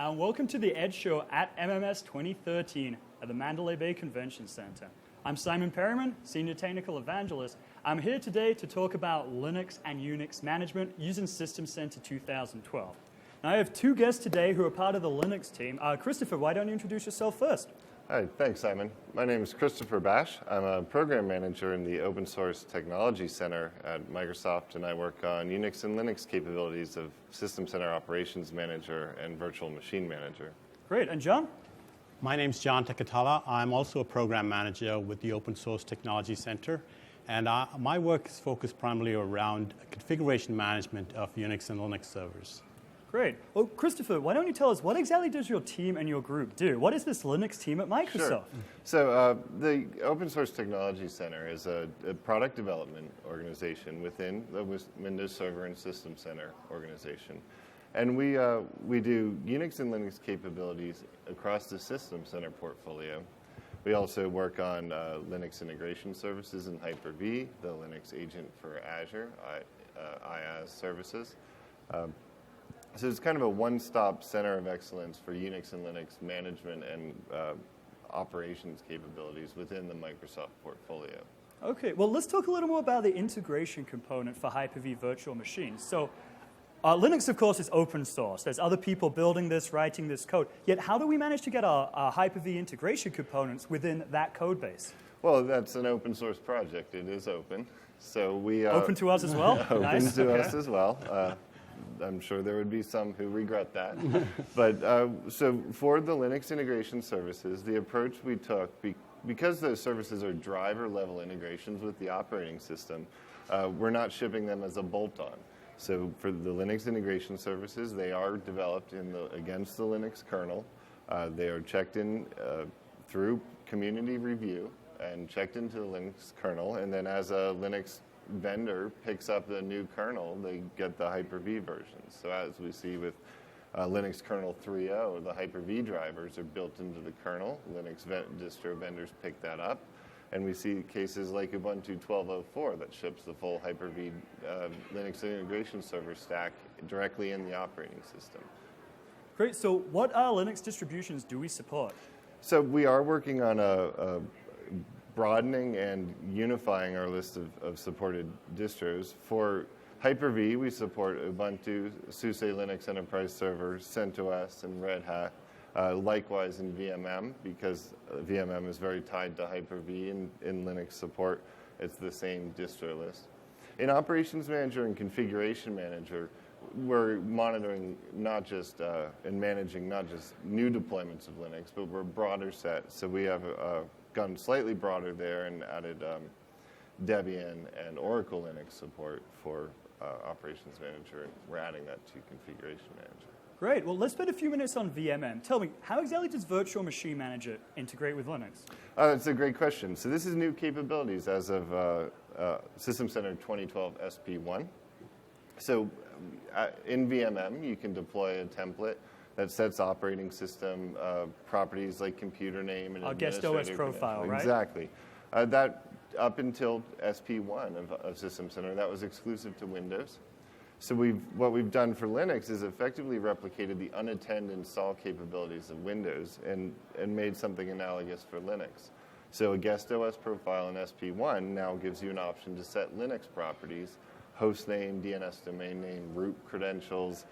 and welcome to the Edge Show at MMS 2013 at the Mandalay Bay Convention Center. I'm Simon Perryman, Senior Technical Evangelist. I'm here today to talk about Linux and Unix management using System Center 2012. Now, I have two guests today who are part of the Linux team. Christopher, why don't you introduce yourself first? Hi, thanks, Simon. My name is Christopher Bash. I'm a program manager in the Open Source Technology Center at Microsoft, and I work on Unix and Linux capabilities of System Center Operations Manager and Virtual Machine Manager. Great. And John? My name's John Tekatala. I'm also a program manager with the Open Source Technology Center, and my work is focused primarily around configuration management of Unix and Linux servers. Great. Well, Christopher, why don't you tell us what exactly does your team and your group do? What is this Linux team at Microsoft? Sure. So the Open Source Technology Center is a product development organization within the Windows Server and System Center organization. And we do Unix and Linux capabilities across the System Center portfolio. We also work on Linux integration services in Hyper-V, the Linux agent for Azure, IaaS services. So it's kind of a one-stop center of excellence for Unix and Linux management and operations capabilities within the Microsoft portfolio. Okay, well, let's talk a little more about the integration component for Hyper-V virtual machines. So Linux, of course, is open source. There's other people building this, writing this code. Yet how do we manage to get our Hyper-V integration components within that code base? Well, that's an open source project. It is open. So we open to us as well? Open Nice. to Okay. us as well. I'm sure there would be some who regret that. But so for the Linux integration services, the approach we took, because those services are driver-level integrations with the operating system, we're not shipping them as a bolt-on. So for the Linux integration services, they are developed against the Linux kernel. They are checked in through community review and checked into the Linux kernel, and then as a Linux vendor picks up the new kernel, they get the Hyper-V versions. So as we see with Linux kernel 3.0, the Hyper-V drivers are built into the kernel. Linux distro vendors pick that up. And we see cases like Ubuntu 12.04 that ships the full Hyper-V Linux integration server stack directly in the operating system. Great. So what Linux distributions do we support? So we are working on a broadening and unifying our list of supported distros. For Hyper-V, we support Ubuntu, SUSE Linux Enterprise Server, CentOS, and Red Hat. Likewise in VMM, because VMM is very tied to Hyper-V in Linux support. It's the same distro list. In Operations Manager and Configuration Manager, we're monitoring not just and managing not just new deployments of Linux, but we're a broader set. So we have gone slightly broader there and added Debian and Oracle Linux support for Operations Manager. We're adding that to Configuration Manager. Great. Well, let's spend a few minutes on VMM. Tell me, how exactly does Virtual Machine Manager integrate with Linux? That's a great question. So this is new capabilities as of System Center 2012 SP1. So in VMM, you can deploy a template that sets operating system properties like computer name and guest OS profile, right? Exactly. That up until SP1 of System Center, that was exclusive to Windows. So what we've done for Linux is effectively replicated the unattend install capabilities of Windows and made something analogous for Linux. So a guest OS profile in SP1 now gives you an option to set Linux properties, host name, DNS domain name, root credentials,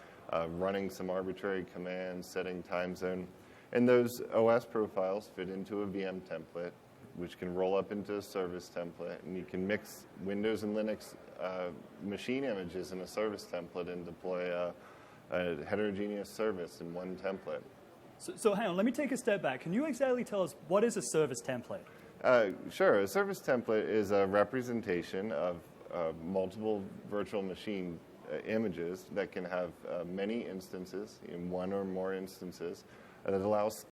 running some arbitrary commands, setting time zone. And those OS profiles fit into a VM template, which can roll up into a service template, and you can mix Windows and Linux machine images in a service template and deploy a heterogeneous service in one template. So hang on, let me take a step back. Can you exactly tell us what is a service template? Sure. A service template is a representation of multiple virtual machine images that can have many instances, in one or more instances, that allows